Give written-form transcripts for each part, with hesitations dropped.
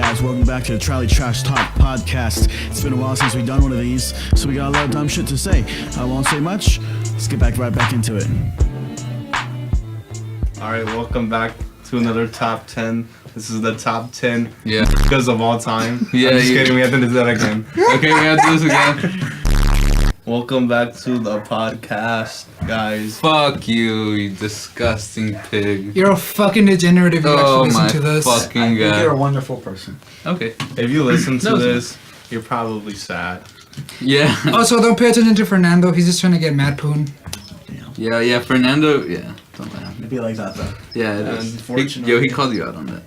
guys, welcome back to the Trolley Trash Talk podcast. It's been a while since we've done one of these, so we got a lot of dumb shit to say. I won't say much. Let's get right back into it. Alright, welcome back to another top 10. This is the top 10 Yeah. because of all time. Yeah, I'm just kidding, we have to do that again. Okay, we have to do this again. Welcome back to the podcast, guys. Fuck you disgusting pig. You're a fucking degenerate if you Oh actually my listen to this. fucking I think you're a god. wonderful person. Okay. If you listen to No, it's this, you're probably sad. Yeah. Also, don't pay attention to Fernando. He's just trying to get mad poon. Yeah, Fernando, yeah. Don't let him. It'd be like that though. Yeah, it is. Unfortunately. He called you out on that.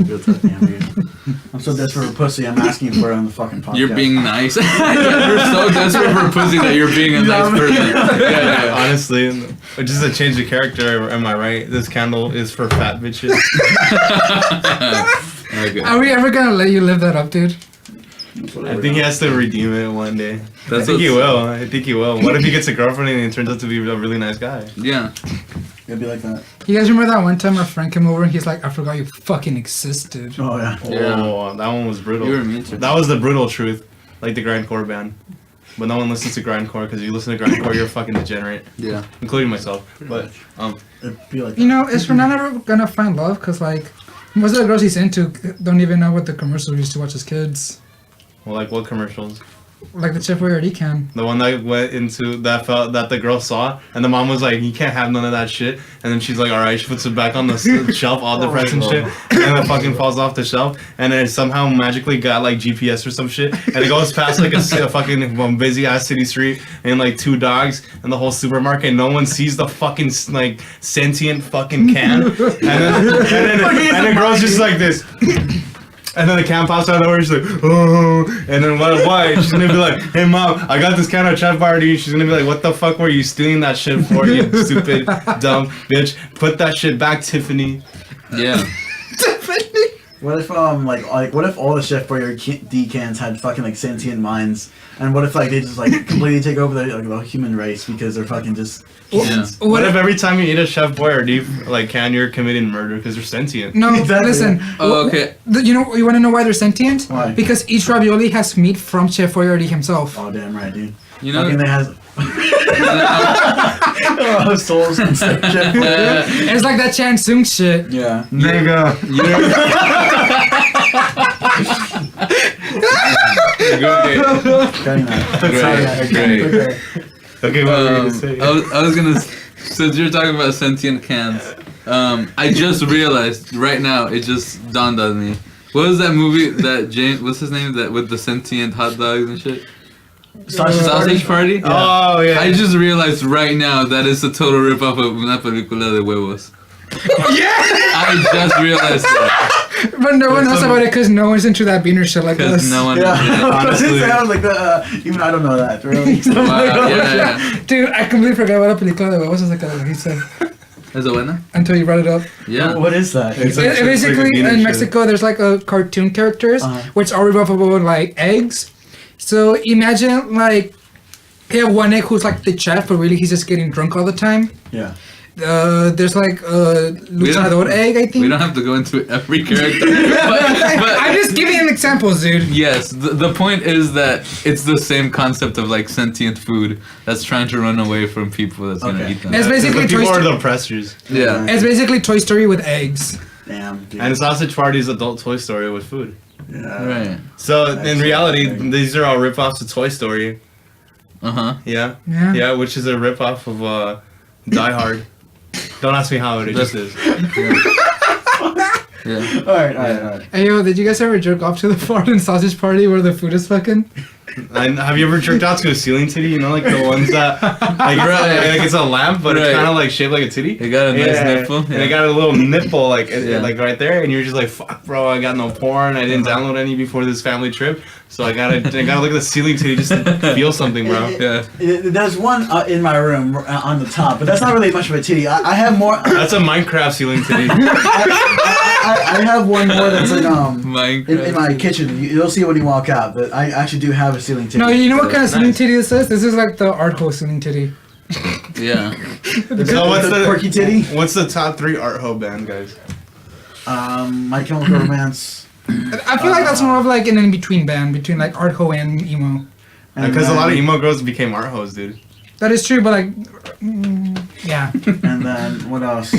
Real tough, damn, dude. I'm so desperate for pussy. I'm asking for it on the fucking podcast. You're being nice. You're so desperate for pussy that you're being a nice person. Yeah. Honestly, just to change the character, am I right? This candle is for fat bitches. Okay. Are we ever gonna let you live that up, dude? I think he has to redeem it one day. That's I think he what's- will. I think he will. What if he gets a girlfriend and he turns out to be a really nice guy? Yeah. It'd be like that. You guys remember that one time our friend came over and he's like, I forgot you fucking existed. Oh yeah. Yeah. Oh, that one was brutal. You were mean to That was the brutal truth, like the grindcore band. But no one listens to grindcore because you listen to grindcore, you're a fucking degenerate, Yeah. including myself. But It'd be like You know, is Fernando ever gonna find love? Cause like, most of the girls he's into don't even know what the commercials we used to watch as kids. well, like what commercials? Like the Chef we already can. The one that went into that that the girl saw, and the mom was like, "You can't have none of that shit." And then she's like, "All right," she puts it back on the shelf, all depressed and shit, and then it fucking falls off the shelf, and then it somehow magically got like GPS or some shit, and it goes past like a fucking busy ass city street and like two dogs and the whole supermarket, and no one sees the fucking like sentient fucking can, and then the girl's just like this. And then the can pops out of nowhere, she's like, oh, and then what? She's gonna be like, hey mom, I got this can of Chef Party. She's gonna be like, what the fuck were you stealing that shit for, you stupid, dumb bitch? Put that shit back, Tiffany. Yeah. what if what if all the Chef Boyardee cans had fucking like sentient minds, and what if like they just like completely take over the human race because they're fucking just cans? Yeah. What if every time you eat a Chef Boyardee like can, you're committing murder because they're sentient? No, Exactly. listen. Oh, okay. You know, you wanna know why they're sentient? Why? Because each ravioli has meat from Chef Boyardee himself. Oh damn right, dude. You know. Fucking they has souls and Chef Boyardee. It's like that Chan Sung shit. Yeah. Nigga. Cutting that. Great. Okay, what were you gonna say? I was gonna, since you're talking about sentient cans, I just realized right now, it just dawned on me. What was that movie that James, what's his name, that with the sentient hot dogs and shit? Sausage Party? Oh yeah. I just realized right now that it's a total ripoff of Una Película de Huevos. I just realized that. But no one knows about it because no one's into that beaner shit like Because us. no one. Yeah. Honestly. It sounds like the even I don't know that really. Wow, yeah. Dude, I completely forgot what a película de huevos is like that he said Is it buena? until you brought it up. Yeah. What is that? It's like- Basically, it's like a in beaner Mexico, there's like a cartoon characters Uh-huh. which are rebuffable like eggs. So imagine like you have one egg who's like the chef, but really he's just getting drunk all the time. Yeah. There's like a luchador egg, I think. We don't have to go into every character. but I'm just giving an examples, dude. yes, the point is that it's the same concept of like sentient food that's trying to run away from people that's gonna Okay. eat them. It's basically the people Toy are Story. the oppressors. Yeah. It's basically Toy Story with eggs. Damn. Dude. And Sausage Party's adult Toy Story with food. Yeah. Right. So in That's reality, fascinating. these are all ripoffs of Toy Story. Uh-huh. Yeah. Yeah. Yeah, which is a ripoff of Die Hard. Don't ask me how, it just is. Yeah. Alright. Hey yo, did you guys ever jerk off to the fart and sausage party where the food is fucking? And have you ever jerked out to a ceiling titty? You know, like the ones that, like, Right. like it's a lamp, but it's Right. kind of like shaped like a titty. It got a nice nipple. And it got a little nipple, like, Yeah. like right there, and you're just like, fuck, bro, I got no porn. I didn't download any before this family trip, so I gotta look at the ceiling titty just to feel something, bro. Yeah. There's one in my room on the top, but that's not really much of a titty. I have more. That's a Minecraft ceiling titty. I have one more that's like Minecraft. in my kitchen. You'll see when you walk out. But I actually do have a ceiling titty. No, you know what kind of ceiling Nice. titty this is? This is like the art hole ceiling titty. Yeah. So what's the the quirky titty? What's the top 3 art hoe band, guys? My Chemical Romance, I feel like that's more of like an in-between band between like art ho and emo. Because a lot of emo girls became art hoes, dude. That is true, but like, yeah. And then what else?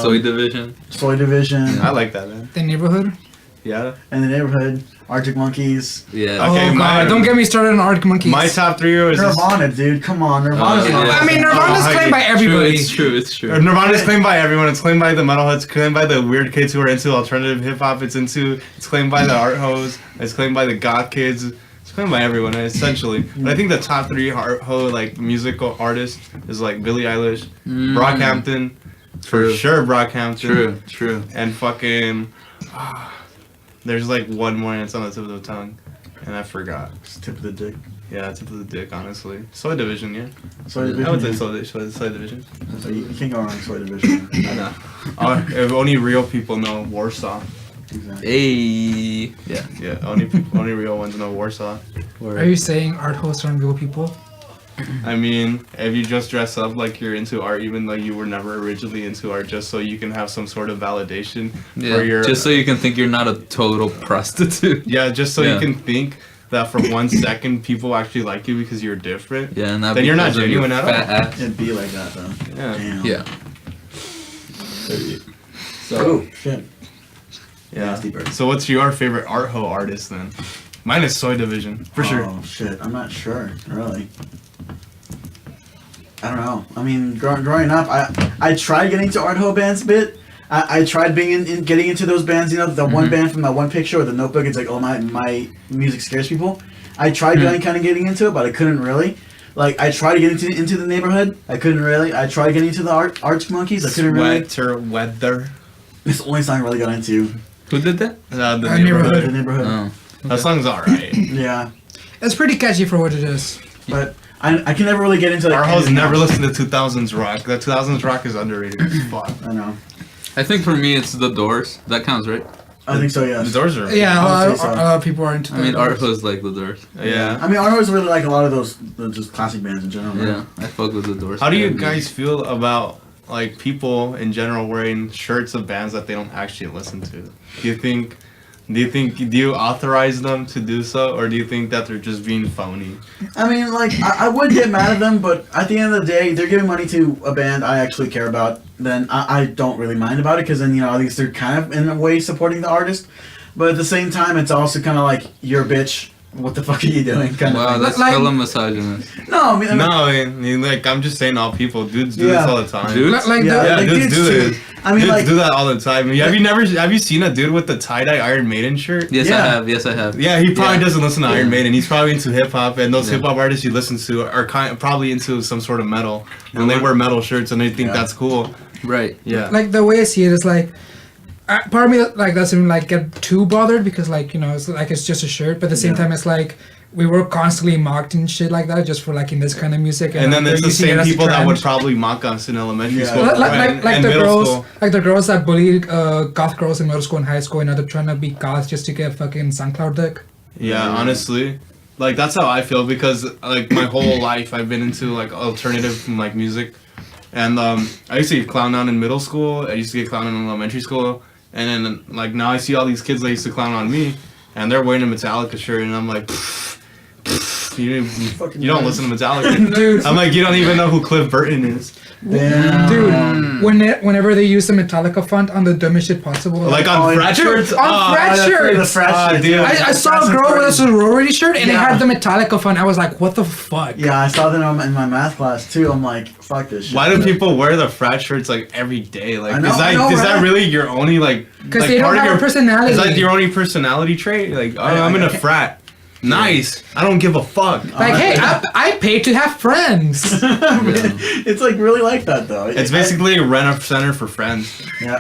Soy Division. Soy Division. I like that, man. The Neighborhood. Yeah. In the Neighborhood. Arctic Monkeys. Yeah. Okay, Oh my- god, don't get me started on Arctic Monkeys. My top 3 is Nirvana, dude. Come on, Nirvana's yeah. not. I mean, Nirvana's claimed by everybody. It's true. Nirvana's claimed by everyone. It's claimed by the metalheads. It's claimed by the weird kids who are into alternative hip hop. It's claimed by the art hoes. It's claimed by the goth kids. It's claimed by everyone essentially. But I think the top 3 art ho like musical artists is like Billie Eilish, Brockhampton, for True. sure Brockhampton. True. And fucking. There's like one more and it's on the tip of the tongue, and I forgot. It's tip of the dick. Yeah, tip of the dick, honestly. Soy Division, yeah. Soy I Division. would say Soy Division. So you can't go wrong with Soy Division. I know. If only real people know Warsaw. Exactly. Hey. Yeah. Yeah, only real ones know Warsaw. Are you saying art hosts aren't real people? I mean, if you just dress up like you're into art, even though you were never originally into art, just so you can have some sort of validation Yeah. for your. Just so you can think you're not a total prostitute. Yeah, just so Yeah. you can think that for 1 second people actually like you because you're different. Yeah, and not Then you're not because of your genuine at all. fat ass. It'd be like that though. Yeah. Damn. Yeah. Oh shit. Yeah. Nasty bird. So what's your favorite art ho artist then? Mine is Soy Division, for sure. Oh shit. I'm not sure. Really. I don't know. I mean, growing up, I tried getting into art ho bands a bit. I tried being in getting into those bands. You know, the one band from that one picture or the Notebook. It's like, oh my music scares people. I tried kind of getting into it, but I couldn't really. Like I tried to get into the Neighborhood. I couldn't really. I tried getting into the Arctic Monkeys. I couldn't really. Sweater weather. It's the only song I really got into. Who did that? The Neighborhood. The Neighborhood. Oh. That song's alright. Yeah, It's pretty catchy for what it is. but I can never really get into. Like, Our hoes anything never else. listen to 2000s rock. That 2000s rock is underrated as fuck. I know. I think for me it's The Doors. That counts, right? I think so. The Yes. Doors are. Yeah, I would say a lot of people are into I mean, that. art hoes like The Doors. Yeah. I mean, I always really like a lot of those just classic bands in general. Right? Yeah, I fuck with The Doors. How do you Yeah. guys feel about like people in general wearing shirts of bands that they don't actually listen to? Do you authorize them to do so, or do you think that they're just being phony? I mean, like, I would get mad at them, but at the end of the day, they're giving money to a band I actually care about, then I don't really mind about it, because then, you know, at least they're kind of, in a way, supporting the artist. But at the same time, it's also kind of like, you're a bitch, what the fuck are you doing? Kind Wow, of that's Like- hella misogynist. No, I mean, No, I mean, like I'm just saying, all people, dudes do Yeah. this all the time. Dudes? Like yeah, Yeah, like, dudes do too. it. I mean, Dudes like, do that all the time. Have you seen a dude with the tie-dye Iron Maiden shirt? Yes, Yeah. I have. Yeah, he probably Yeah. doesn't listen to Iron Yeah. Maiden. He's probably into hip hop, and those Yeah. hip hop artists he listens to are probably into some sort of metal, and they wear metal shirts, and they think Yeah. that's cool. Right. Yeah. like the way I see it is like, part of me like doesn't like get too bothered because like, you know, it's like it's just a shirt, but at the same Yeah. time it's like we were constantly mocked and shit like that just for liking this kind of music. And then they're there's the using it same as a people that trend. would probably mock us in elementary Yeah. school like and the middle girls, school. like the girls that bullied goth girls in middle school and high school, and now they're trying to be goth just to get fucking SoundCloud dick. Yeah, honestly, like that's how I feel because like my whole life I've been into like alternative like music, and I used to get clowned on in middle school. I used to get clowned on in elementary school, and then like now I see all these kids that used to clown on me, and they're wearing a Metallica shirt, and I'm like. You don't listen to Metallica. Dude. I'm like, you don't even know who Cliff Burton is. damn. Dude, whenever they use the Metallica font on the dumbest shit possible, Like Oh, on frat dude, shirts? on frat The shirts. frat shirts, dude. yeah. I saw a girl with a sorority shirt and it Yeah. had the Metallica font. I was like, what the fuck? Yeah, I saw them in my math class too. I'm like, fuck this shit. Why do people wear the frat shirts like every day? Like, I know, is that I know, is that right? really your only like? Because like, they don't part of have a personality. Is that your only personality trait? Like, oh, I'm in a I- frat. Nice. I don't give a fuck. Like, hey, I paid to have friends. It's like really like that though. It's basically a rent a center for friends. Yeah.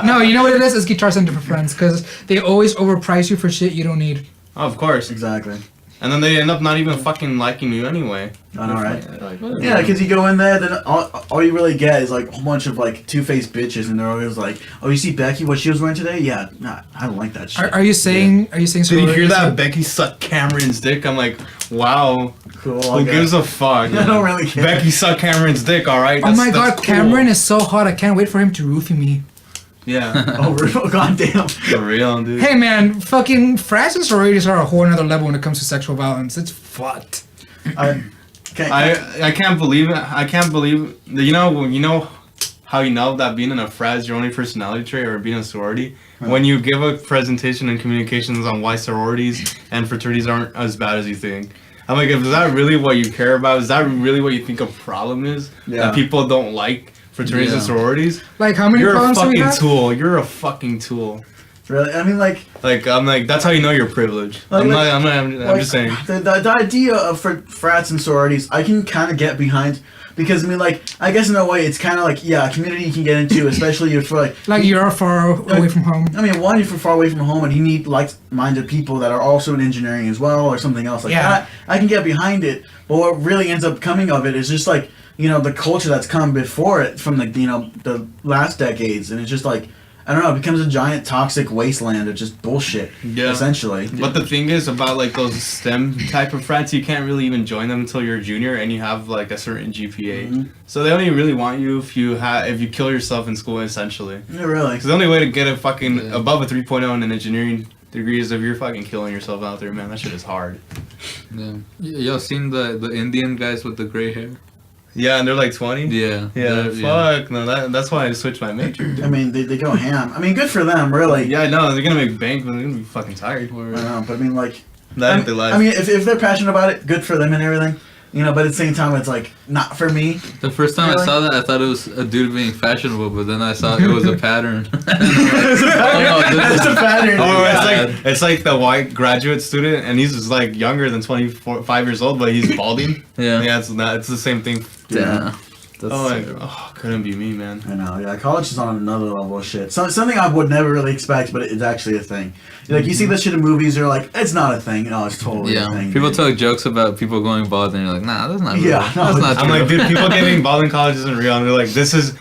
No, you know what it is? It's Guitar Center for friends because they always overprice you for shit you don't need. Oh, of course. Exactly. And then they end up not even fucking liking you anyway. I know, right? Like, Yeah, because you go in there, then all you really get is like a whole bunch of like two-faced bitches, and they're always like, "Oh, you see Becky? What she was wearing today? Yeah, nah, I don't like that shit." Are you saying? Are you saying? Did you hear sororities- that Becky sucked Cameron's dick? I'm like, wow. Cool. Who gives a fuck? I don't really care. Becky sucked Cameron's dick, alright? Oh my god, Cameron is so hot. I can't wait for him to roofie me. Yeah. Oh, real? Goddamn. For real, dude. Hey man, fucking frats and sororities are a whole another level when it comes to sexual violence. It's fucked. I can't believe it. I can't believe you know how you know that being in a frat is your only personality trait or being a sorority when you give a presentation and communications on why sororities and fraternities aren't as bad as you think. I'm like, is that really what you care about? Is that really what you think a problem is? Yeah. That people don't like fraternities and sororities? Like how many You're a problems do we fucking have? tool. You're a fucking tool. Really? I mean, like I'm like, that's how you know you're privileged. I'm just saying. The idea of frats and sororities, I can kind of get behind. Because, I mean, like, I guess in a way, it's kind of like, yeah, a community you can get into, especially if you're like you're far away from home. I mean, one, if you're far away from home and you need like-minded people that are also in engineering as well or something else like that, I can get behind it. But what really ends up coming of it is just like, you know, the culture that's come before it from the, you know, the last decades. And it's just like, I don't know, it becomes a giant toxic wasteland of just bullshit, essentially. But the thing is about like those STEM type of frats, you can't really even join them until you're a junior and you have like a certain GPA. Mm-hmm. So they only really want you if you kill yourself in school, essentially. Yeah, really. Because the only way to get a fucking above a 3.0 in an engineering degree is if you're fucking killing yourself out there, man. That shit is hard. Yeah. Y'all seen the Indian guys with the gray hair? Yeah, and they're like 20? Yeah. Fuck. No, that's why I switched my major. I mean, they go ham. I mean, good for them, really. Yeah, I know. They're going to make bank, but they're going to be fucking tired. I know, but I mean, like... That ain't their life. I mean, if they're passionate about it, good for them and everything. You know, but at the same time, it's like, not for me. The first time I saw that, I thought it was a dude being fashionable, but then I saw it was a pattern. It's a pattern. Oh, it's like the white graduate student, and he's just like younger than 5 years old, but he's balding. Yeah, it's the same thing. Yeah. Couldn't be me, man. I know, yeah. College is on another level of shit. Something I would never really expect, but it's actually a thing. Like, you see this shit in movies, you're like, it's not a thing. No, it's totally a thing. People tell jokes about people going bald, and you're like, nah, that's not real. Yeah, no, that's not I'm true. like, dude, people getting bald in college isn't real. And they're like, this is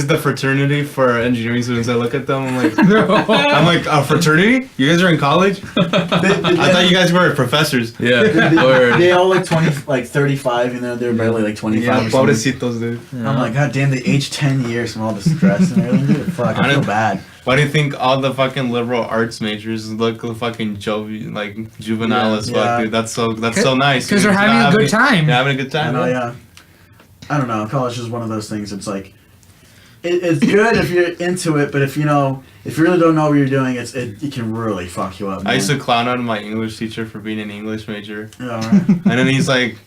the fraternity for engineering students. I look at them, I'm like, a fraternity? You guys are in college? I thought you guys were professors. Yeah. They all look 35, you know, they're barely like 25. Yeah, or something. pobrecitos, dude. I'm like, god damn, they aged 10 years from all the stress and everything. Dude, fuck, I feel bad. Why do you think all the fucking liberal arts majors look fucking juvenile as fuck, dude? That's so nice. Because they're having a good time. Yeah, having a good time. Yeah. I don't know. College is one of those things. It's like, it's good if you're into it, but if you really don't know what you're doing, it can really fuck you up. Man. I used to clown out my English teacher for being an English major. Yeah, right. And then he's like,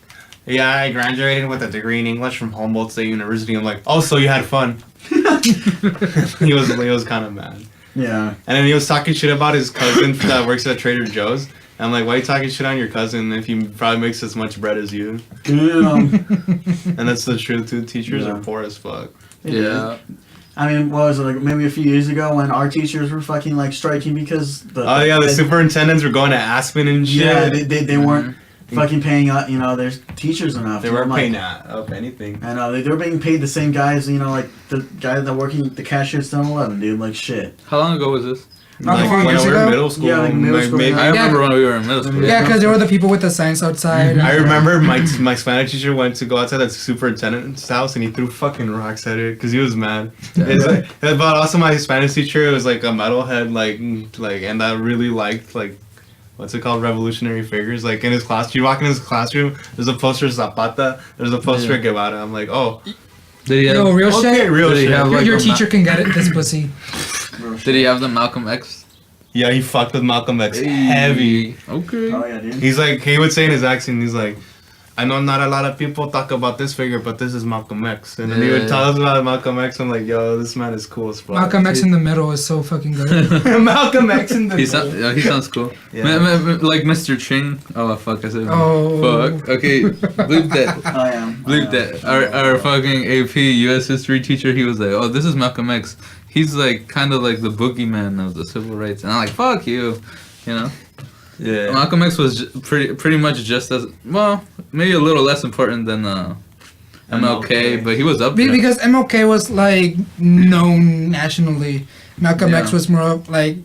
yeah, I graduated with a degree in English from Humboldt State University. I'm like, oh, so you had fun. he was kind of mad. Yeah. And then he was talking shit about his cousin that works at Trader Joe's. And I'm like, why are you talking shit on your cousin if he probably makes as much bread as you? And that's the truth, too. Teachers are poor as fuck. Yeah. I mean, what was it, like maybe a few years ago when our teachers were fucking like striking because the superintendents were going to Aspen and shit. Yeah, they weren't fucking paying their teachers enough. They weren't paying up anything. I know, they were being paid the same guys, like the guy that working the cashier at 7-Eleven, dude, like shit. How long ago was this? Like when we were in middle school. Yeah, like middle school. Maybe. I remember when we were in middle school. Yeah, because there were the people with the signs outside. I remember my Spanish teacher went to go outside that superintendent's house and he threw fucking rocks at it because he was mad. But also my Spanish teacher was like a metalhead, like, and I really liked what's it called, revolutionary figures. Like in his class, you walk in his classroom, there's a poster of Zapata, there's a poster of Guevara. I'm like, oh. Did he have, real shit? Real shit. Your teacher can get it, this pussy. Did he have the Malcolm X? Yeah, he fucked with Malcolm X heavy. Okay. Oh yeah, dude. He's like, he would say in his accent, he's like, I know not a lot of people talk about this figure, but this is Malcolm X. And then he would tell us about Malcolm X. I'm like, yo, this man is cool as fuck. Malcolm X in the middle is so fucking good. Malcolm X in the middle. He sounds cool. Yeah. Like Mr. Ching. Oh, fuck, I said Oh. fuck. Okay, bleep that. I am. Bleep that. Our fucking AP US history teacher, he was like, oh, this is Malcolm X. He's like kind of like the boogeyman of the civil rights. And I'm like, fuck you. You know? Yeah. Malcolm X was pretty much just as, well, maybe a little less important than MLK, but he was up there. Because MLK was like known nationally. Malcolm X was more of like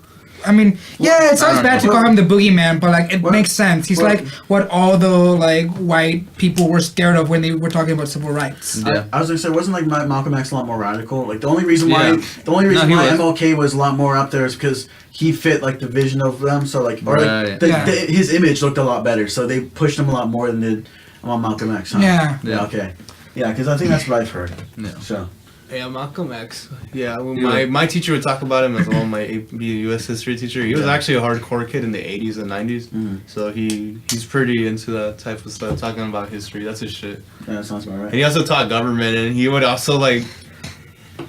I mean, yeah, it sounds bad to call him the boogeyman, but like it What? makes sense. He's What? like what all the like white people were scared of when they were talking about civil rights. Yeah. I was gonna say, wasn't like Malcolm X a lot more radical? Like the only reason why Yeah. why he was. MLK was a lot more up there is because he fit like the vision of them. So like, or Right. like Yeah. his image looked a lot better. So they pushed him a lot more than did Malcolm X. Huh? Yeah. Yeah. Okay. Yeah, because I think that's what I've heard. Yeah. So. Yeah, Malcolm X. Yeah, well, Yeah. my teacher would talk about him as well. My AP U.S. history teacher. He was actually a hardcore kid in the '80s and '90s. So he's pretty into that type of stuff, talking about history. That's his shit. Yeah, that sounds about And right. he also taught government, and he would also like.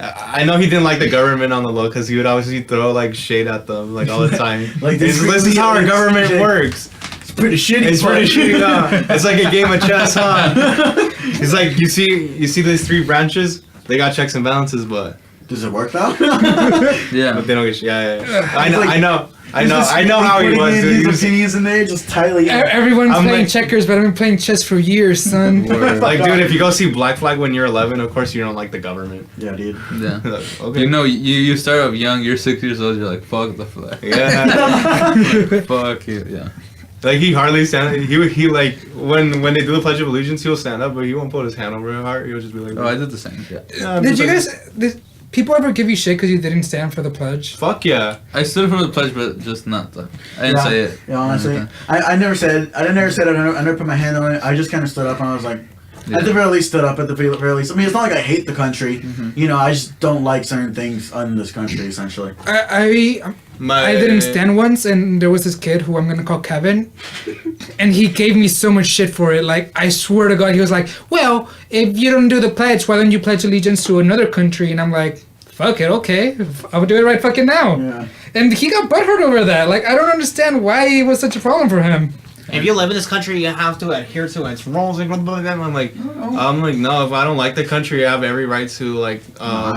I know he didn't like the government on the low because he would obviously throw like shade at them like all the time. Like, this is how our government works. It's pretty shitty. It's pretty shitty, huh? It's like a game of chess, huh? It's like you see these three branches. They got checks and balances, but Does it work though? Yeah. they don't get. Yeah. I know. Like- I know how he was. His Dude. opinions in there just tightly. Everyone's I'm playing like- checkers, but I've been playing chess for years, son. Like, dude, if you go see Black Flag when you're 11, of course you don't like the government. Yeah, dude. Yeah. Like, okay. You know, you start off young. You're 6 years old. You're like, fuck the flag. Yeah. Fuck you. Yeah. Like he hardly stand. He like when they do the Pledge of Allegiance, he'll stand up, but he won't put his hand over his heart. He'll just be like, Oh, I did the same. Yeah. "Yeah, Did you just guys? Did people ever give you shit because you didn't stand for the pledge? Fuck yeah. I stood for the pledge, but just not the. I didn't say it. Yeah, honestly, Okay. I never said. I never put my hand on it. I just kind of stood up and I was like, at the very least, stood up. At the very least, I mean, it's not like I hate the country. You know, I just don't like certain things in this country. Essentially, I didn't stand once, and there was this kid who I'm gonna call Kevin, and he gave me so much shit for it. Like, I swear to God, he was like, "Well, if you don't do the pledge, why don't you pledge allegiance to another country?" And I'm like, "Fuck it, okay, I would do it right fucking now." yeah. And he got butthurt over that. Like, I don't understand why it was such a problem for him. If you live in this country, you have to adhere to its rules and blah blah blah. I'm like, no. If I don't like the country, I have every right to like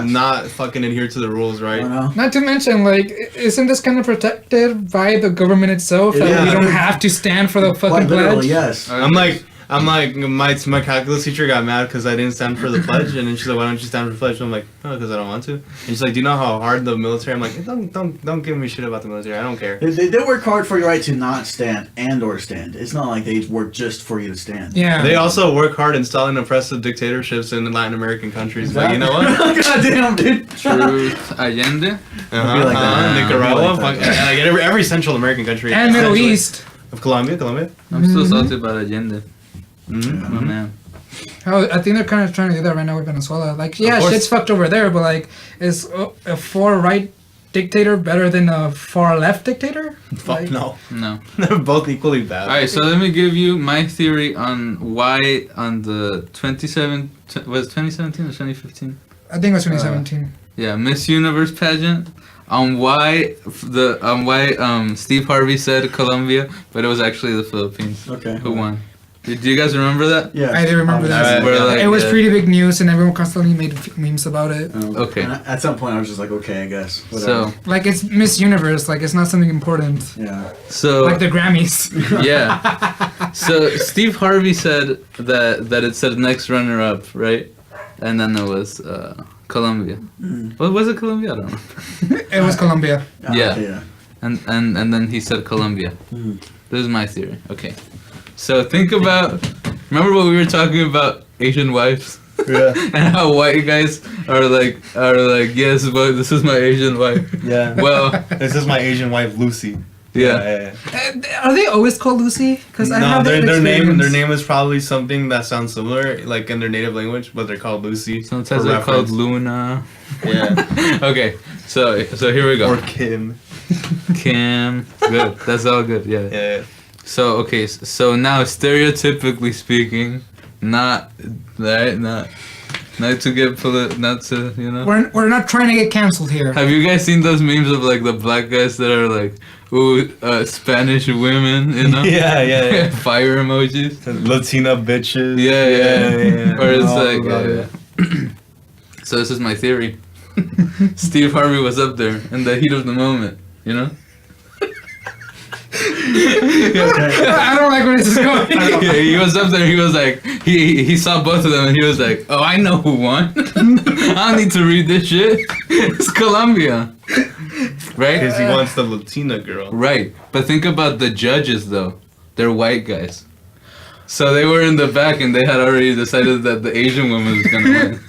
not fucking adhere to the rules, I right? don't know. Not to mention, like, isn't this kind of protected by the government itself? That Yeah. we don't have to stand for the fucking Quite literally, pledge? yes. I'm like, my calculus teacher got mad because I didn't stand for the pledge, and then she's like, why don't you stand for the pledge? And I'm like, oh, because I don't want to. And she's like, do you know how hard the military? I'm like, don't give me shit about the military. I don't care. They work hard for your right to not stand and or stand. It's not like they work just for you to stand. Yeah. They also work hard installing oppressive dictatorships in the Latin American countries. But you know what? God damn, dude. Truth Allende. like that. Nicaragua, It'd be like that. like every Central American country. And Middle essentially. East. Of Colombia. I'm still salty about Allende. Mm-hmm. My man. Oh, I think they're kind of trying to do that right now with Venezuela. Like, yeah, course. shit's fucked over there, but like, is a far right dictator better than a far left dictator? Fuck Like, no. No. They're both equally bad. Alright, so let me give you my theory on why on the 2017 or 2015? I think it was 2017. Yeah, Miss Universe pageant. On why Steve Harvey said Colombia, but it was actually the Philippines. Okay. Who won? Do you guys remember that? Yeah. I do remember that. Alright, where, like, It was yeah. pretty big news, and everyone constantly made memes about it. Okay. And at some point, I was just like, okay, I guess. Whatever. So Like, it's Miss Universe. Like, it's not something important. Yeah. so Like the Grammys. yeah. So Steve Harvey said that it said next runner up, right? And then it was Colombia. What was it? Colombia? I don't know. It was Colombia. Ah, Yeah. okay, yeah. And then he said Colombia. Mhm. This is my theory. Okay. So think about. Remember what we were talking about Asian wives? Yeah. And how white guys are like yes, but this is my Asian wife. Yeah. Well, This is my Asian wife, Lucy. yeah. Are they always called Lucy? Because I No, have that their experience. name is probably something that sounds similar, like in their native language, but they're called Lucy. Sometimes for they're called reference. Luna. Yeah. Okay. So here we go. Or Kim. Kim. Good. That's all good. Yeah. Yeah. So okay. So now, stereotypically speaking, not right, not to get not to We're not trying to get canceled here. Have you guys seen those memes of like the black guys that are like, ooh, Spanish women, you know? Yeah. Fire emojis. Latina bitches. Yeah. Or it's Oh, like, got so this is my theory. Steve Harvey was up there in the heat of the moment, you know? I don't like where this is going. Yeah, he was up there. He was like, he saw both of them, and he was like, "Oh, I know who won. I don't need to read this shit. It's Colombia." right? Because he wants the Latina girl. Right. But think about the judges, though. They're white guys. So they were in the back and they had already decided that the Asian woman was going to win.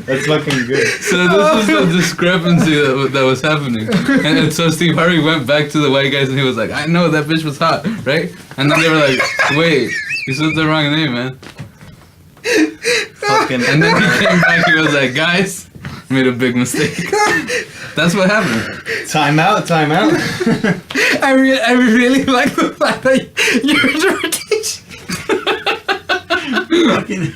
That's fucking good. So this is the discrepancy that was happening. And so Steve Harvey went back to the white guys and he was like, I know, that bitch was hot, right? And then they were like, wait, you said the wrong name, man. And then he came back, he was like, guys, made a big mistake. That's what happened. Time out. I really like the fact that your interpretation. Fucking.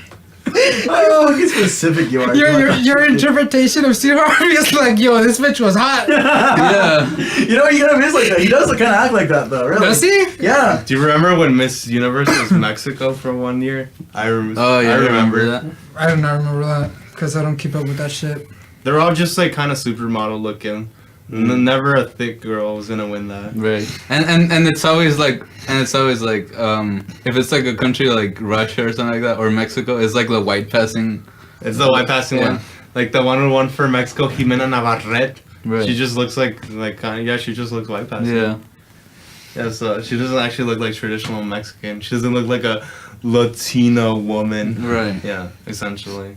How fucking specific you are. Your interpretation of Steve Harvey is like, yo, this bitch was hot. Yeah. You know, he kind of is like that. He does kind of act like that, though, really. Does he? Yeah. Do you remember when Miss Universe was Mexico for 1 year? I remember. Oh, yeah, I remember that. I do not remember that because I don't keep up with that shit. They're all just like kind of supermodel looking. Never a thick girl was gonna win that. Right. And it's always like if it's like a country like Russia or something like that or Mexico, it's like the white passing. It's the white passing one. Like the one who won for Mexico, Jimena Navarrete. Right. She just looks like she just looks white passing. Yeah. Yeah, so she doesn't actually look like traditional Mexican. She doesn't look like a Latina woman. Right. Yeah, essentially.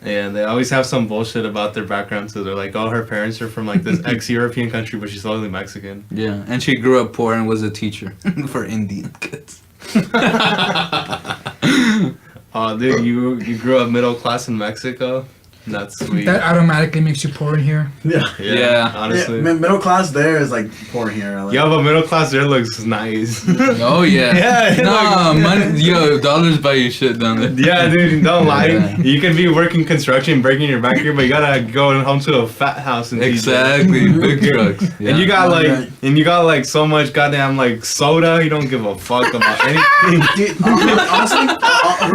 And they always have some bullshit about their background too. They're like, oh, her parents are from like this ex-European country, but she's totally Mexican. Yeah, and she grew up poor and was a teacher for Indian kids. Oh, dude, you grew up middle class in Mexico? That's sweet. That automatically makes you poor in here. Yeah, honestly. Yeah, middle class there is like poor here. Like, Yeah, but middle class there looks nice. Oh yeah. Yeah, Nah, like- money, yo, dollars buy you shit down there. Yeah, dude, don't lie. Yeah. You can be working construction, breaking your back here, but you gotta go home to a fat house and Exactly, big trucks. Yeah. And you got Right. like so much goddamn like soda. You don't give a fuck about anything. Dude, honestly,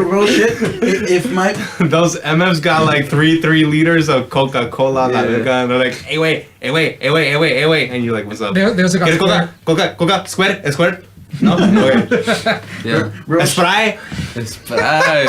real shit. If my Those MFs got like 3 liters of Coca-Cola, la Yeah. verga, and they're like, hey wait, and you're like, what's up? There's a guy. ¿Quieres Coca, squirt? No, okay. Yeah. real shit, Spray. It's right.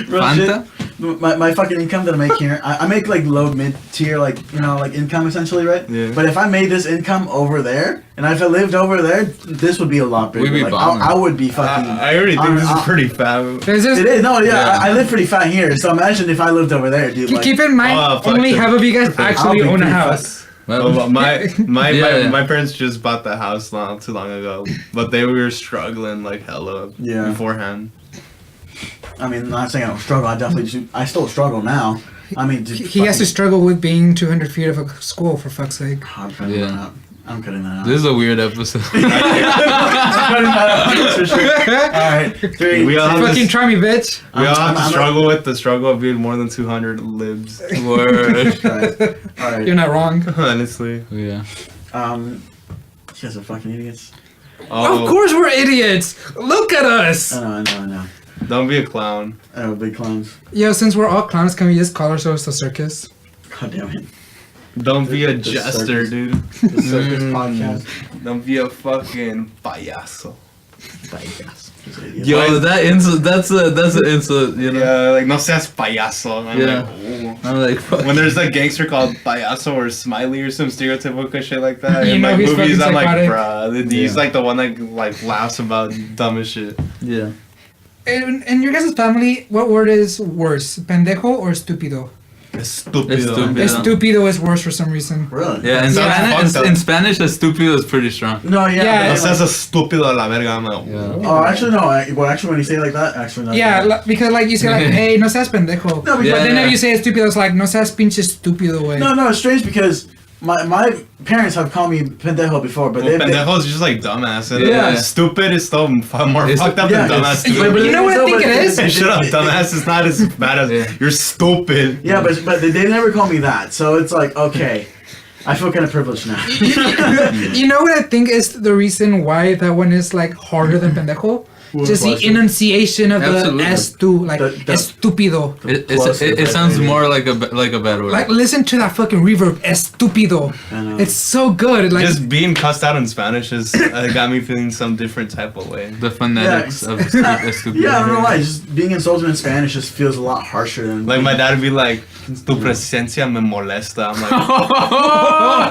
real Fanta? shit, my fucking income that I make here, I make like low mid tier like like income essentially, right? Yeah. But if I made this income over there, and if I lived over there, this would be a lot bigger. We'd be like, bombing. I would be fucking. I already think this is pretty fat. There's just, It is no, yeah. Yeah. I live pretty fat here, so imagine if I lived over there, dude. Like, keep in mind, Oh, fuck only that. half of you guys I'll actually be own a pretty house. Oh, but my Yeah. parents just bought the house not too long ago, but they were struggling like hella Yeah. beforehand. I mean, I'm not saying I don't struggle. I still struggle now. I mean, dude, He has to struggle with being 200 feet of a school, for fuck's sake. I'm cutting Yeah. that out. I'm cutting that out. This is a weird episode. I'm cutting that out for sure. All right, 3. We all have Fucking to, try me, bitch. we all have to I'm- struggle with the struggle of being more than 200 libs. Word. All right. You're not wrong. Honestly. Yeah. You guys are fucking idiots. Oh, Of course we're idiots. Look at us. I know. don't be a clown. Oh, big clowns. Yo, since we're all clowns, can we just call ourselves the circus? God damn it. Don't be a The jester, circus. dude. The circus podcast. Don't be a fucking payaso. Podcast. Just idiots. Yo, that insult. That's an insult. You know. Yeah, like no seas payaso. I'm Yeah. like, ooh. I'm like, fuck. When there's a gangster called Payaso or Smiley or some stereotypical shit like that, You in know like he's movies, fucking I'm like, psychotic. bruh, he's Yeah. like the one that like laughs about dumb as shit. Yeah. In your guys' family, what word is worse, pendejo or estúpido? Estúpido. Estúpido. Yeah. Estúpido is worse for some reason. Really? Yeah, in, Sounds Spanish, fucked up. in Spanish, estúpido is pretty strong. No, yeah. Yeah, No but- seas estúpido a la verga. I'm like, Yeah. Oh, actually, no. Actually, when you say it like that, actually, no. Yeah, because like you say like, hey, no seas pendejo. No, because- Yeah. But then if you say estúpido, it's like, no seas pinche estúpido, way. No, it's strange because my parents have called me pendejo before, but well, they pendejo is just like dumbass. And Yeah. Stupid is still more It's- fucked up yeah, than dumbass. it's- Stupid. but You know what I think it is? Hey, shut up, dumbass. It's not as bad as Yeah. you're stupid. Yeah, but they never call me that, so it's like okay. I feel kind of privileged now. You know what I think is the reason why that one is like harder than pendejo? just the enunciation of Absolutely. the estu, like The- estúpido. It sounds more like a bad word. Like listen to that fucking reverb, estúpido. I know. It's so good. Like Just being cussed out in Spanish has got me feeling some different type of way. the phonetics of estúpido. Yeah, I don't know why. Just being insulted in Spanish just feels a lot harsher than Like my dad would be like, "Tu presencia me molesta." I'm like,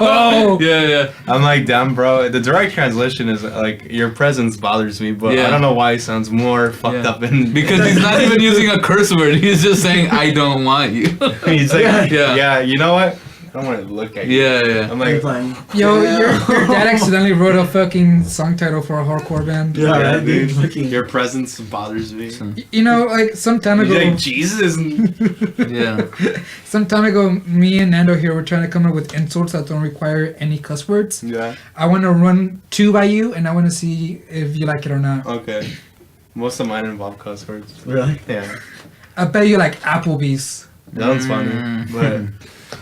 oh, Yeah. I'm like, damn, bro. The direct translation is like, your presence bothers me, but Yeah. I don't know why it sounds more fucked Yeah. up. In Because he's not even using a curse word. He's just saying, "I don't want you." he's like, Yeah. yeah, you know what? I don't want to look at you. Yeah. I'm like, It's like, yo, your dad accidentally wrote a fucking song title for a hardcore band. yeah, yeah, right, dude. dude. Fucking, Your presence bothers me. You know, like some time He's ago, like, Jesus. Yeah. some time ago, me and Nando here were trying to come up with insults that don't require any cuss words. Yeah. I want to run 2 by you, and I want to see if you like it or not. Okay. Most of mine involve cuss words. really? Yeah. I bet you like Applebee's. That one's funny. But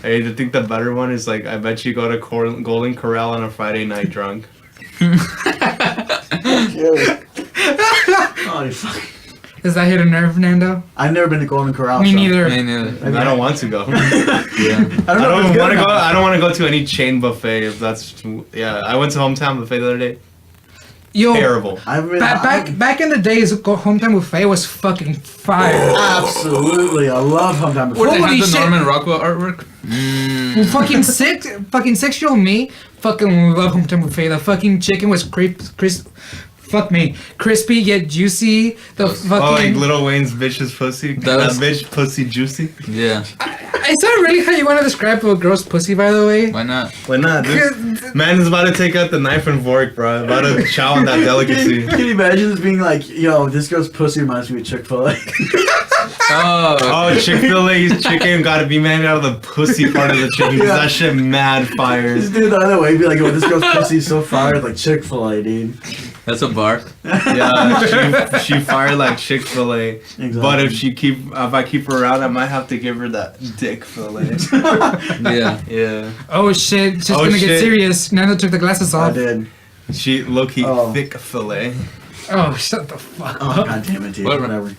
I think the better one is like, I bet you go to Golden Corral on a Friday night drunk. Oh, you fuck. Does that hit a nerve, Nando? I've never been to Golden Corral. Me so- neither. Me neither. I don't want to go. Yeah. I don't know. if I don't it's good want or to go. not. I don't want to go to any chain buffet. If that's I went to Hometown Buffet the other day. Yo, Terrible. I haven't been. back in the days, Hometown Buffet was fucking fire. Absolutely, I love Hometown Where Buffet. they Holy have the shit. Norman Rockwell artwork? Well, fucking 6-year-old me fucking love Hometown Buffet. The fucking chicken was crispy yet juicy. The Oh, like fucking. Lil Wayne's bitch's pussy. That That was- bitch pussy juicy. Yeah. Is that really how you want to describe a girl's pussy, by the way? Why not? Why not, dude? Man is about to take out the knife and fork, bro. About to chow on that delicacy. Can you imagine this being like, yo, this girl's pussy reminds me of Chick-fil-A? Oh. Oh, Chick-fil-A's chicken gotta be made out of the pussy part of the chicken. 'Cause Yeah. that shit mad fire. Just do it the other way. Be like, yo, this girl's pussy is so fired like Chick-fil-A, dude. That's a bar. Yeah, she fired like Chick-fil-A. Exactly. But if I keep her around, I might have to give her that dick fillet. Yeah. Yeah. Oh shit, it's just Oh, gonna get shit. serious. Nando took the glasses I off. did. She low-key Oh. thick fillet. Oh, shut the fuck Oh, up. god damn it, dude. What- Whatever.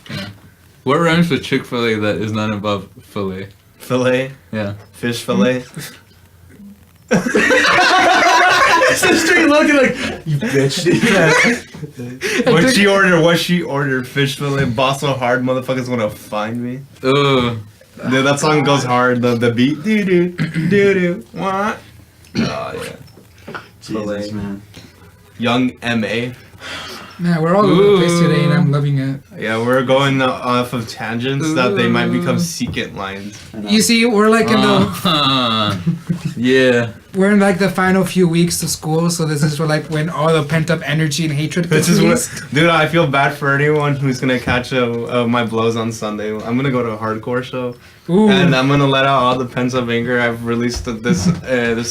What rhymes with Chick-fil-A that is not above filet? Fillet. Yeah. Fish fillet. It's a straight looking like, you bitch, dude. What she ordered? Fish fillet. Boss so hard, motherfuckers wanna find me. Ugh. Dude, that song goes hard. The beat. Doo doo doo doo. What? Oh yeah. Jesus, man. Young M.A. Man, we're all over the place today, and I'm loving it. Yeah, we're going off of tangents that they might become secant lines. I know. You see, we're like in the Yeah. we're in like the final few weeks of school, so this is where, like when all the pent up energy and hatred This gets is released. what, dude. I feel bad for anyone who's gonna catch my blows on Sunday. I'm gonna go to a hardcore show, Ooh. and I'm gonna let out all the pent up anger I've released this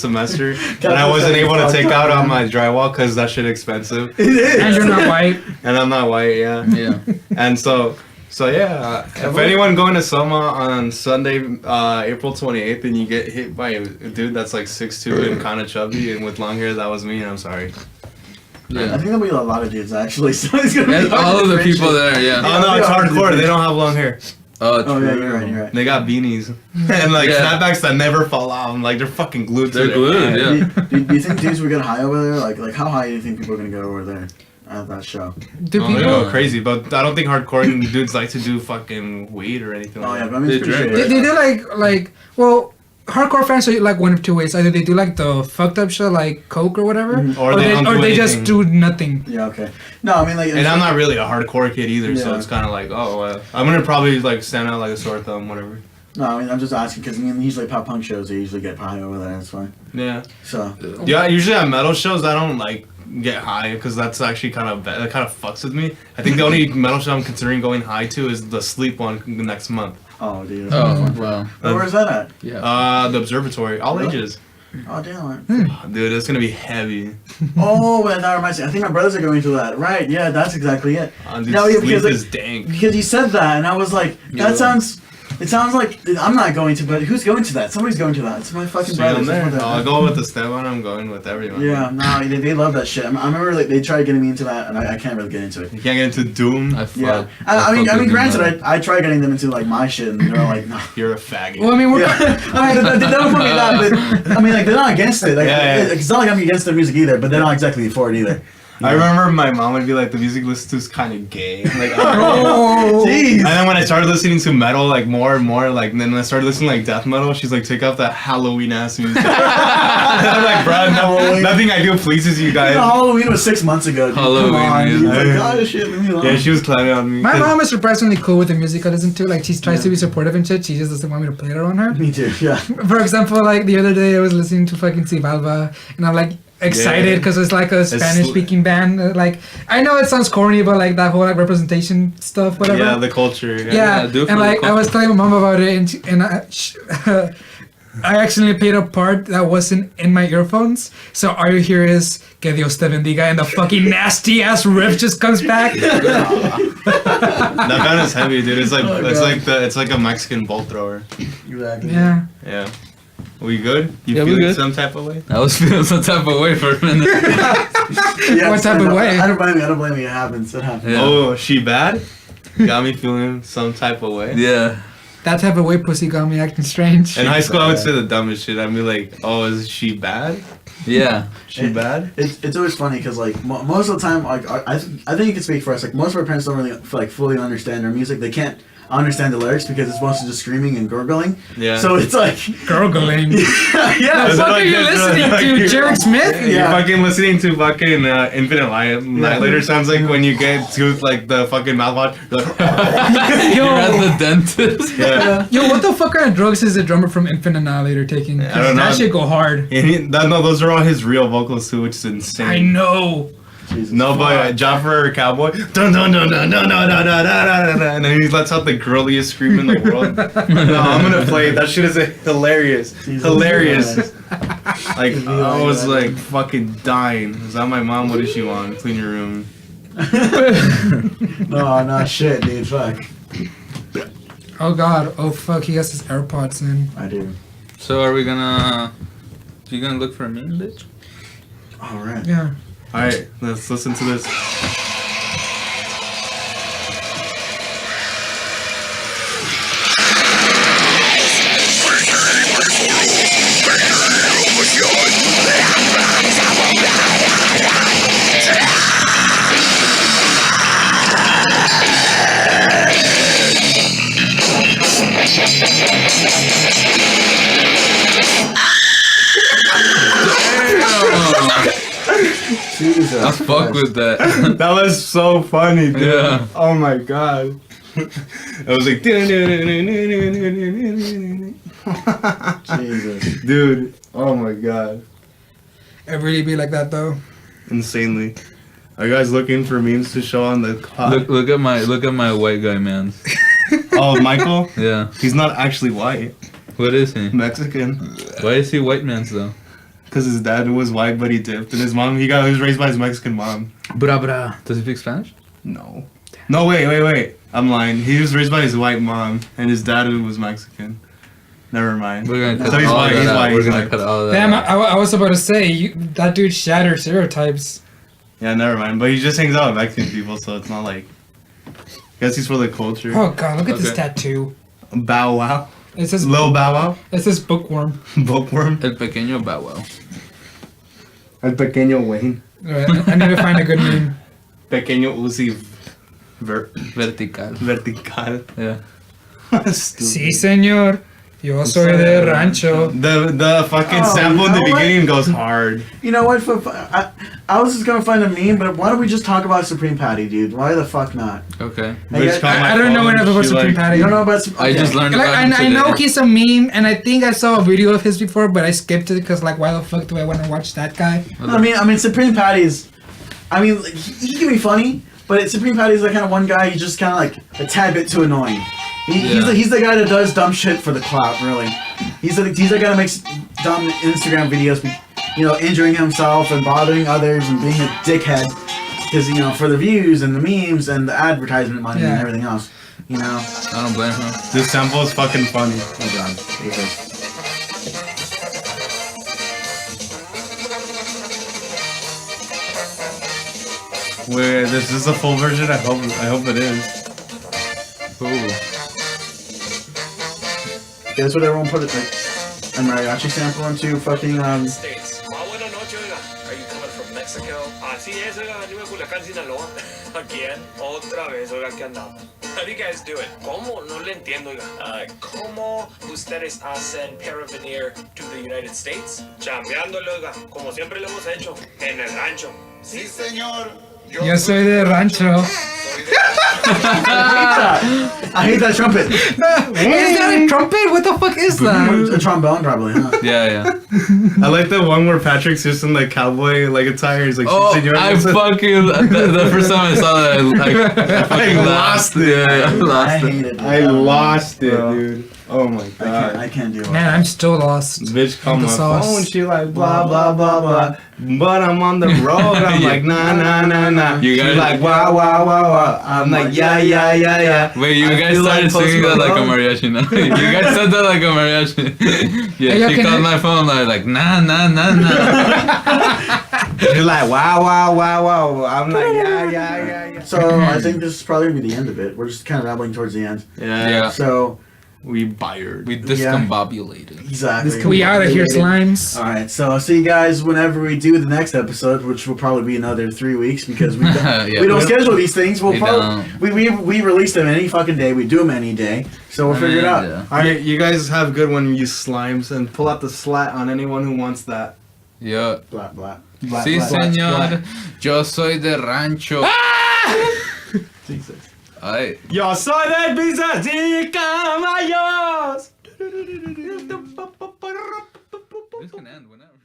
semester, and I wasn't able to take out on my drywall because that shit expensive, It is. And you're not white. and I'm not white, yeah. Yeah. And so yeah, if anyone going to Soma on Sunday, April 28th, and you get hit by a dude that's like 6'2" and kind of chubby and with long hair, that was me, and I'm sorry. I Yeah. think there'll be a lot of dudes actually. So it's gonna And be hard all to of the differentiate. people there, yeah. Oh no, it's hardcore. They don't have long hair. Oh, Oh yeah, true. you're right. You're right. They got beanies and like Yeah. snapbacks that never fall off. I'm like they're fucking glued to They're their glued, head. yeah. Do you think dudes would get high over there? Like how high do you think people are gonna go over there at that show? Do Oh, they people? go crazy, but I don't think hardcore dudes like to do fucking weed or anything. Oh like yeah, that. but I mean, it's They pretty drink. They shit. do like well, hardcore fans are like one of two ways. Either they do like the fucked up shit like coke or whatever, Mhm. Or they don't do just anything. do nothing. Yeah, okay. No, I mean like. And I'm not really a hardcore kid either, so Yeah. it's kind of like, I'm gonna probably like stand out like a sore thumb, whatever. No, I mean I'm just asking because I mean usually pop punk shows they usually get high over there. That's fine. Yeah, So yeah. Usually at metal shows, I don't like get high because that's actually kind of that kind of fucks with me. I think the only metal show I'm considering going high to is the Sleep one next month. oh dude. Oh, wow. Where's that at? Yeah. The Observatory, all Really? ages. Oh damn. Dude, it's gonna be heavy. Oh, well, that reminds me. I think my brothers are going to that. Right? Yeah, that's exactly it. Dude, No, yeah, Sleep because, like, is dank. Because you said that, and I was like, that Yeah. sounds It sounds like I'm not going to, but who's going to that? Somebody's going to that. It's my fucking brother. I'll go with the stepmom. I'm going with everyone. Yeah, no, they love that shit. I remember like they tried getting me into that, and I can't really get into it. You can't get into Doom. Yeah, I mean, granted, I tried getting them into like my shit, and they're like, no, you're a faggot. Well, I mean, we're I mean, they don't put me that, but I mean, like they're not against it. Like, it's not like I'm against their music either, but they're not exactly for it either. I remember my mom would be like, the music listened to is kind of gay. Like, oh, jeez. And then when I started listening to metal, like more and more, like, and then when I started listening to like death metal, she's like, take off that Halloween ass music. And I'm like, bro, nothing I do pleases you guys. You know, Halloween was 6 months ago. Dude. Halloween, come on, dude. dude. Like, God, shit, leave me alone. Yeah, she was climbing on me. My mom is surprisingly cool with the music I listen to. Like, she tries to be supportive and shit. She just doesn't want me to play it around her. Me too. Yeah. For example, like the other day, I was listening to fucking Civalva, and I'm like excited because it's like a Spanish-speaking band. Like, I know it sounds corny, but like that whole like representation stuff, whatever. Yeah, the culture. Yeah, and like I was telling my mom about it, and I accidentally played a part that wasn't in my earphones. So all you hear is "Que Dios te bendiga," and the fucking nasty ass riff just comes back. That band is heavy, dude. It's like it's like a Mexican bolt thrower. Exactly. Yeah. Yeah. We good? You Yeah, we feeling good. some type of way? I was feeling some type of way for a minute. Yeah, What type of way? I don't blame you. I don't blame you. It happens. It happens. Yeah. Oh, she bad? Got me feeling some type of way. Yeah. That type of way pussy got me acting strange. In high school, I would say the dumbest shit. I'd be like, "Oh, is she bad? Yeah. She bad?" It's always funny because like most of the time, like I think you can speak for us. Like most of our parents don't really like fully understand our music. They can't understand the lyrics because it's mostly just screaming and gurgling. Yeah. So it's like Gurgling. yeah. The fuck are you listening to, Jared Smith? Yeah. You're fucking listening to fucking Infinite Annihilator. Sounds like when you get to like the fucking mouthwash. You're like, You're at the dentist. yeah. Yo, what the fuck kind of drugs is the drummer from Infinite Annihilator taking? 'Cause I don't know. that shit go hard. No, those are all his real vocals too, which is insane. I know. Jesus. No, but Jaffer Cowboy, dun dun dun dun dun dun dun dun dun, and then he lets out the girliest scream in the world. No, I'm gonna play it. That shit is hilarious, hilarious. Like I was like fucking dying. Is that my mom? What does she want? Clean your room. No, shit, dude. Fuck. Oh god. Oh fuck. He has his AirPods in. I do. So are we gonna? You gonna look for a meme, bitch? All right. Yeah. All right, let's listen to this. Jesus. I fuck with that. That was so funny, dude. Yeah. Oh my god. It was like, Jesus. dude. Oh my god. It really be like that though. Insanely. Are you guys looking for memes to show on the cloud? Look at my white guy, man. Oh, Michael? Yeah. He's not actually white. What is he? Mexican. Why is he white man's though? Because his dad was white, but he dipped. And his mom, he was raised by his Mexican mom. Bra. Does he speak Spanish? No. No, wait. I'm lying. He was raised by his white mom, and his dad was Mexican. Never mind. We're gonna cut So he's all white, that he's out. white, We're he's gonna white. cut all that Damn, out. I was about to say that dude shatters stereotypes. Yeah, never mind. But he just hangs out with Mexican people, so it's not like... I guess he's for the culture. Oh god, look at this Okay. tattoo. Bow Wow. It says Lil Bow Wow. It says bookworm. Bookworm. El pequeño Bow Wow. El Pequeño Wayne. Alright, I need to find a good name. Pequeño Uzi Vertical. Vertical. Yeah. Sí, señor. Yo soy de rancho. The fucking Oh, sample in you the know what? beginning goes hard. You know what? I was just gonna find a meme, but why don't we just talk about Supreme Patty, dude? Why the fuck not? Okay. Hey, Bitch, guys, call my I don't know phone, enough about she Supreme like- Patty. You don't know about I just learned Like, about him I know today. he's a meme, and I think I saw a video of his before, but I skipped it because, like, why the fuck do I want to watch that guy? I mean, Supreme Patty's. I mean, like, he can be funny, but Supreme Patty's the kind of one guy. He's just kind of like a tad bit too annoying. He's the guy that does dumb shit for the clout. Really, he's the guy that makes dumb Instagram videos, you know, injuring himself and bothering others and being a dickhead, because you know, for the views and the memes and the advertisement money and Yeah. everything else. You know. I don't blame her. This sample is fucking funny. Oh god. Look at this. Wait, this is a full version? I hope it is. Ooh. That's what everyone put it like a mariachi sample into fucking States. Buenas noches, oiga. Are you coming from Mexico? Así es, oiga. Venimos de Culiacán, Sinaloa. Again, otra vez, oiga, ¿qué andamos? How do you guys do it? ¿Cómo? No le entiendo, oiga. ¿Cómo ustedes hacen paravenir to the United States? Chambeándole, oiga, como siempre lo hemos hecho, en el rancho. Sí, señor. Yo soy de rancho. I hate that trumpet. Is that a trumpet? What the fuck is that? A trombone probably, huh? Yeah. I like the one where Patrick's just in like cowboy like attire. He's like, Oh, "Señor," I fucking the first time I saw that, I fucking lost it. Yeah, I I lost it. hate it. I lost it, Bro. dude. Oh my god. I can't do it. Man, I'm still lost. Bitch called The my sauce. phone, she like blah blah blah blah. But I'm on the road, I'm like nah nah nah nah. You She's guys- like wow wow wow wow. I'm like yeah. Wait, you I guys feel started like singing Post that like a Malone. mariachi now. You guys said that like a mariachi. Yeah, Hey, yo, she can called I- my phone like nah. She's like wow wow wow wow. I'm like yeah. So I think this is probably gonna be the end of it. We're just kind of rambling towards the end. Yeah. So We bired. We discombobulated. exactly. We out of here, slimes. All right, so I'll see you guys whenever we do the next episode, which will probably be another 3 weeks because we don't, Yeah. we don't schedule these things. We'll We probably we release them any fucking day. We do them any day, so we'll figure it out. Yeah. All right, you guys have a good one, you slimes, and pull out the slat on anyone who wants that. Yeah. Blah blah. Blah, Sí, blah, blah, señor. Yo soy de rancho. Jesus. Ay. Yo soy de Pizza y Caballos. This can end whenever.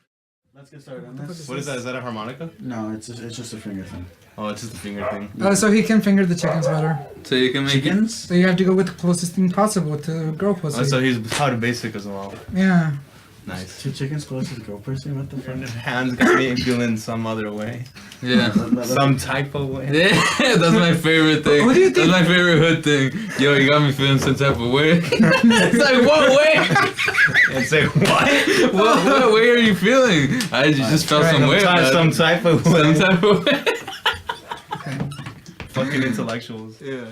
Let's get started on this. What is that? Is that a harmonica? No, it's just a finger thing. Oh, it's just a finger thing. Oh, so he can finger the chickens better. So you can make it. Chickens? So you have to go with the closest thing possible to girl pussy. Oh, so he's how to basic as well. Yeah. Nice. Two chickens close to the girl person? What the fuck? Hands got me feeling some other way. Yeah. Some type of way. Yeah, that's my favorite thing. What do you think? That's my favorite hood thing. Yo, you got me feeling some type of way. It's like, what way? And say what? What way are you feeling? I just felt some way. about it. Some type of way. Some type of way. Fucking intellectuals. Yeah.